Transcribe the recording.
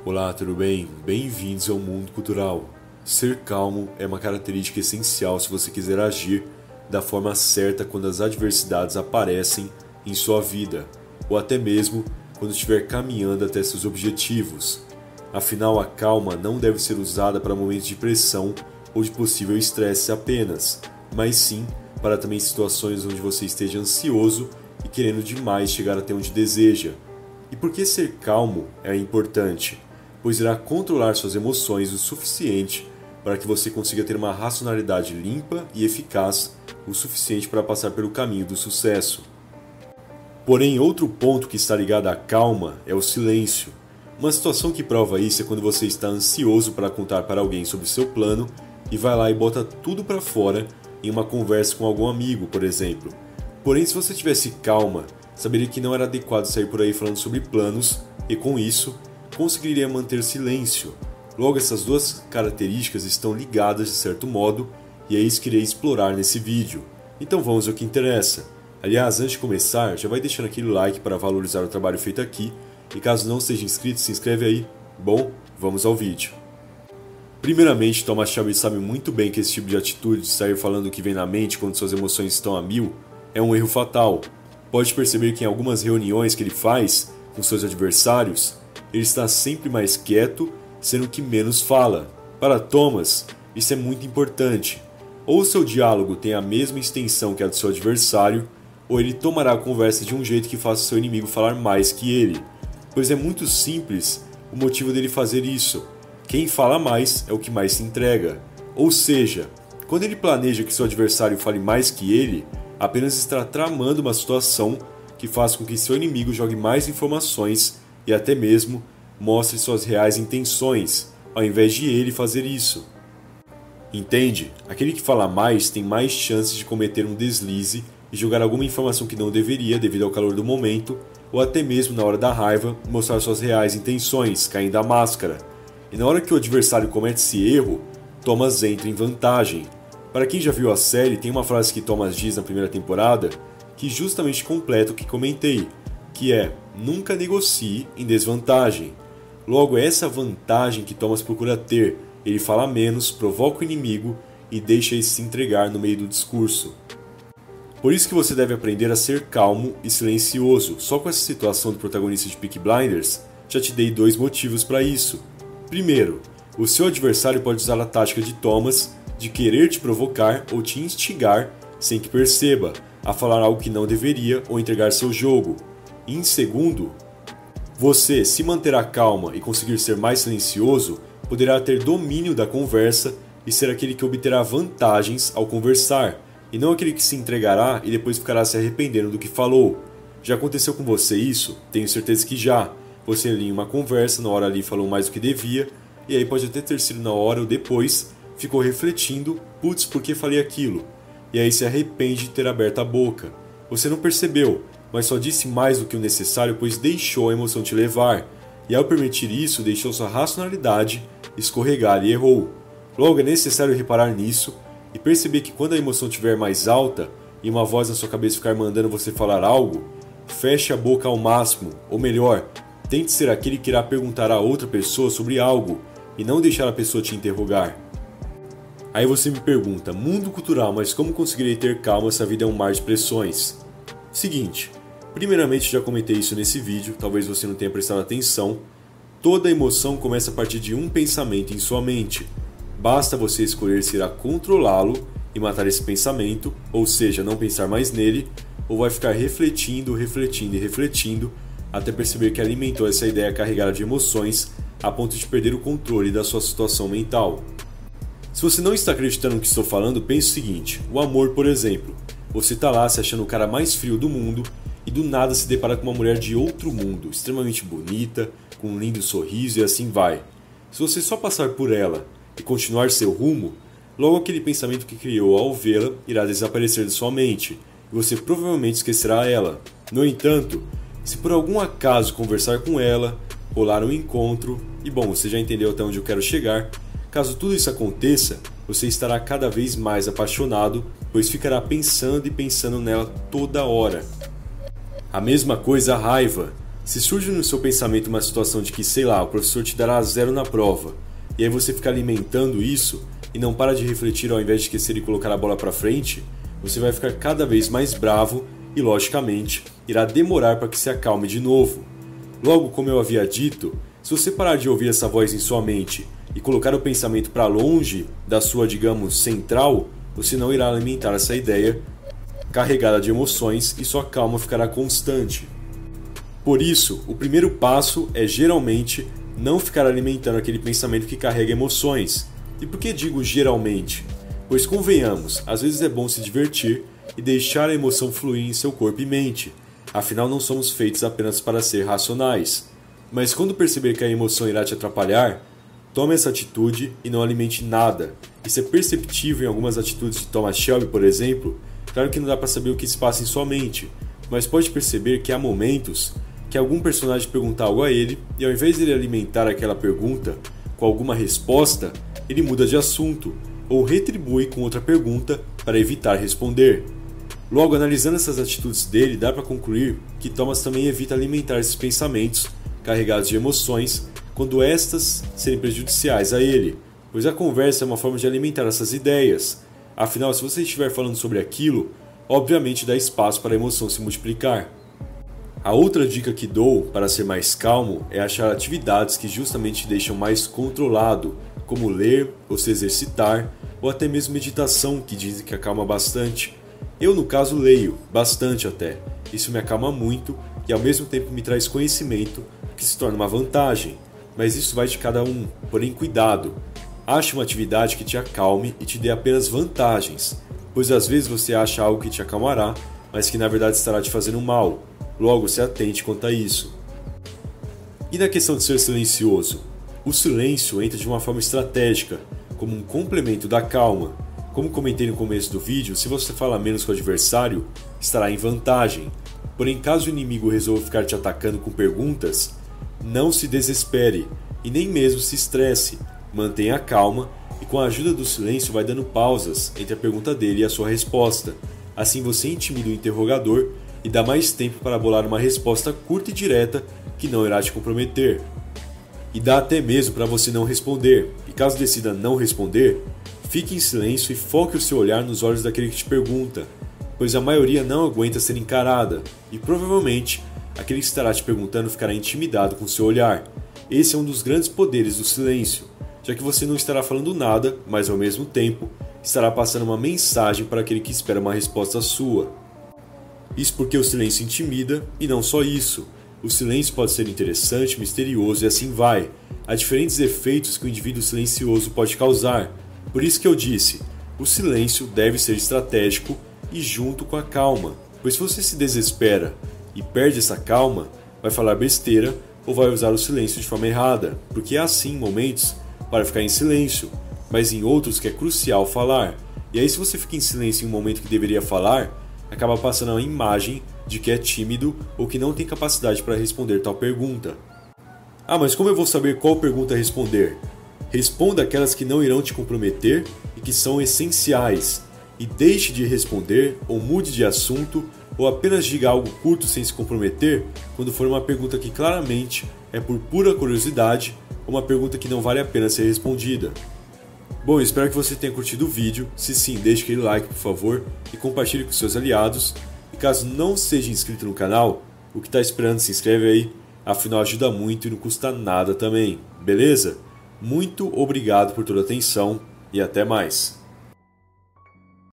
Olá, tudo bem? Bem-vindos ao mundo cultural. Ser calmo é uma característica essencial se você quiser agir da forma certa quando as adversidades aparecem em sua vida, ou até mesmo quando estiver caminhando até seus objetivos. Afinal, a calma não deve ser usada para momentos de pressão ou de possível estresse apenas, mas sim para também situações onde você esteja ansioso e querendo demais chegar até onde deseja. E por que ser calmo é importante? Pois irá controlar suas emoções o suficiente para que você consiga ter uma racionalidade limpa e eficaz o suficiente para passar pelo caminho do sucesso. Porém, outro ponto que está ligado à calma é o silêncio. Uma situação que prova isso é quando você está ansioso para contar para alguém sobre seu plano e vai lá e bota tudo para fora em uma conversa com algum amigo, por exemplo. Porém, se você tivesse calma, saberia que não era adequado sair por aí falando sobre planos e, com isso, conseguiria manter silêncio. Logo, essas duas características estão ligadas de certo modo e é isso que irei explorar nesse vídeo. Então vamos ao que interessa. Aliás, antes de começar, já vai deixando aquele like para valorizar o trabalho feito aqui e caso não seja inscrito, se inscreve aí. Bom, vamos ao vídeo. Primeiramente, Thomas Shelby sabe muito bem que esse tipo de atitude de sair falando o que vem na mente quando suas emoções estão a mil é um erro fatal. Pode perceber que em algumas reuniões que ele faz com seus adversários, ele está sempre mais quieto, sendo que menos fala. Para Thomas, isso é muito importante. Ou o seu diálogo tem a mesma extensão que a do seu adversário, ou ele tomará a conversa de um jeito que faça seu inimigo falar mais que ele. Pois é muito simples o motivo dele fazer isso. Quem fala mais é o que mais se entrega. Ou seja, quando ele planeja que seu adversário fale mais que ele, apenas está tramando uma situação que faz com que seu inimigo jogue mais informações e até mesmo mostre suas reais intenções, ao invés de ele fazer isso. Entende? Aquele que fala mais tem mais chances de cometer um deslize e jogar alguma informação que não deveria devido ao calor do momento, ou até mesmo na hora da raiva mostrar suas reais intenções, caindo a máscara. E na hora que o adversário comete esse erro, Thomas entra em vantagem. Para quem já viu a série, tem uma frase que Thomas diz na primeira temporada que justamente completa o que comentei, que é: nunca negocie em desvantagem. Logo, é essa vantagem que Thomas procura ter. Ele fala menos, provoca o inimigo e deixa ele se entregar no meio do discurso. Por isso que você deve aprender a ser calmo e silencioso. Só com essa situação do protagonista de Peaky Blinders, já te dei 2 motivos para isso. Primeiro, o seu adversário pode usar a tática de Thomas de querer te provocar ou te instigar sem que perceba, a falar algo que não deveria ou entregar seu jogo. E em segundo, você, se manterá calma e conseguir ser mais silencioso, poderá ter domínio da conversa e ser aquele que obterá vantagens ao conversar, e não aquele que se entregará e depois ficará se arrependendo do que falou. Já aconteceu com você isso? Tenho certeza que já. Você ali em uma conversa, na hora ali falou mais do que devia, e aí pode até ter sido na hora ou depois, ficou refletindo, putz, por que falei aquilo? E aí se arrepende de ter aberto a boca. Você não percebeu, mas só disse mais do que o necessário, pois deixou a emoção te levar, e ao permitir isso, deixou sua racionalidade escorregar e errou. Logo, é necessário reparar nisso e perceber que quando a emoção estiver mais alta e uma voz na sua cabeça ficar mandando você falar algo, feche a boca ao máximo, ou melhor, tente ser aquele que irá perguntar a outra pessoa sobre algo e não deixar a pessoa te interrogar. Aí você me pergunta: mundo cultural, mas como conseguirei ter calma se a vida é um mar de pressões? Seguinte, primeiramente já comentei isso nesse vídeo, talvez você não tenha prestado atenção. Toda emoção começa a partir de um pensamento em sua mente. Basta você escolher se irá controlá-lo e matar esse pensamento, ou seja, não pensar mais nele, ou vai ficar refletindo, refletindo e refletindo, até perceber que alimentou essa ideia carregada de emoções a ponto de perder o controle da sua situação mental. Se você não está acreditando no que estou falando, pense o seguinte: o amor, por exemplo. Você está lá se achando o cara mais frio do mundo e do nada se depara com uma mulher de outro mundo, extremamente bonita, com um lindo sorriso e assim vai. Se você só passar por ela e continuar seu rumo, logo aquele pensamento que criou ao vê-la irá desaparecer de sua mente e você provavelmente esquecerá ela. No entanto, se por algum acaso conversar com ela, rolar um encontro, e bom, você já entendeu até onde eu quero chegar, caso tudo isso aconteça, você estará cada vez mais apaixonado, pois ficará pensando e pensando nela toda hora. A mesma coisa a raiva. Se surge no seu pensamento uma situação de que, sei lá, o professor te dará 0 na prova, e aí você fica alimentando isso e não para de refletir ao invés de esquecer e colocar a bola para frente, você vai ficar cada vez mais bravo e, logicamente, irá demorar para que se acalme de novo. Logo, como eu havia dito, se você parar de ouvir essa voz em sua mente e colocar o pensamento para longe da sua, digamos, central, você não irá alimentar essa ideia carregada de emoções e sua calma ficará constante. Por isso, o primeiro passo é geralmente não ficar alimentando aquele pensamento que carrega emoções. E por que digo geralmente? Pois convenhamos, às vezes é bom se divertir e deixar a emoção fluir em seu corpo e mente. Afinal, não somos feitos apenas para ser racionais. Mas quando perceber que a emoção irá te atrapalhar, tome essa atitude e não alimente nada. Isso é perceptível em algumas atitudes de Thomas Shelby, por exemplo. Claro que não dá para saber o que se passa em sua mente, mas pode perceber que há momentos que algum personagem pergunta algo a ele e ao invés de ele alimentar aquela pergunta com alguma resposta, ele muda de assunto ou retribui com outra pergunta para evitar responder. Logo, analisando essas atitudes dele, dá para concluir que Thomas também evita alimentar esses pensamentos carregados de emoções quando estas serem prejudiciais a ele, pois a conversa é uma forma de alimentar essas ideias. Afinal, se você estiver falando sobre aquilo, obviamente dá espaço para a emoção se multiplicar. A outra dica que dou para ser mais calmo é achar atividades que justamente te deixam mais controlado, como ler ou se exercitar, ou até mesmo meditação, que dizem que acalma bastante. Eu, no caso, leio, bastante até. Isso me acalma muito e ao mesmo tempo me traz conhecimento, que se torna uma vantagem. Mas isso vai de cada um, porém cuidado. Ache uma atividade que te acalme e te dê apenas vantagens, pois às vezes você acha algo que te acalmará, mas que na verdade estará te fazendo mal. Logo, se atente quanto a isso. E na questão de ser silencioso? O silêncio entra de uma forma estratégica, como um complemento da calma. Como comentei no começo do vídeo, se você falar menos com o adversário, estará em vantagem. Porém, caso o inimigo resolva ficar te atacando com perguntas, não se desespere e nem mesmo se estresse. Mantenha a calma e com a ajuda do silêncio vai dando pausas entre a pergunta dele e a sua resposta. Assim você intimida o interrogador e dá mais tempo para bolar uma resposta curta e direta que não irá te comprometer. E dá até mesmo para você não responder, e caso decida não responder, fique em silêncio e foque o seu olhar nos olhos daquele que te pergunta, pois a maioria não aguenta ser encarada, e provavelmente aquele que estará te perguntando ficará intimidado com seu olhar. Esse é um dos grandes poderes do silêncio, já que você não estará falando nada, mas ao mesmo tempo estará passando uma mensagem para aquele que espera uma resposta sua. Isso porque o silêncio intimida, e não só isso. O silêncio pode ser interessante, misterioso e assim vai. Há diferentes efeitos que o indivíduo silencioso pode causar. Por isso que eu disse, o silêncio deve ser estratégico e junto com a calma. Pois se você se desespera e perde essa calma, vai falar besteira ou vai usar o silêncio de forma errada. Porque há sim momentos para ficar em silêncio, mas em outros que é crucial falar. E aí se você fica em silêncio em um momento que deveria falar, acaba passando a imagem de que é tímido ou que não tem capacidade para responder tal pergunta. Ah, mas como eu vou saber qual pergunta responder? Responda aquelas que não irão te comprometer e que são essenciais. E deixe de responder ou mude de assunto ou apenas diga algo curto sem se comprometer quando for uma pergunta que claramente é por pura curiosidade ou uma pergunta que não vale a pena ser respondida. Bom, espero que você tenha curtido o vídeo. Se sim, deixe aquele like, por favor, e compartilhe com seus aliados. E caso não seja inscrito no canal, o que está esperando, se inscreve aí. Afinal, ajuda muito e não custa nada também, beleza? Muito obrigado por toda a atenção e até mais.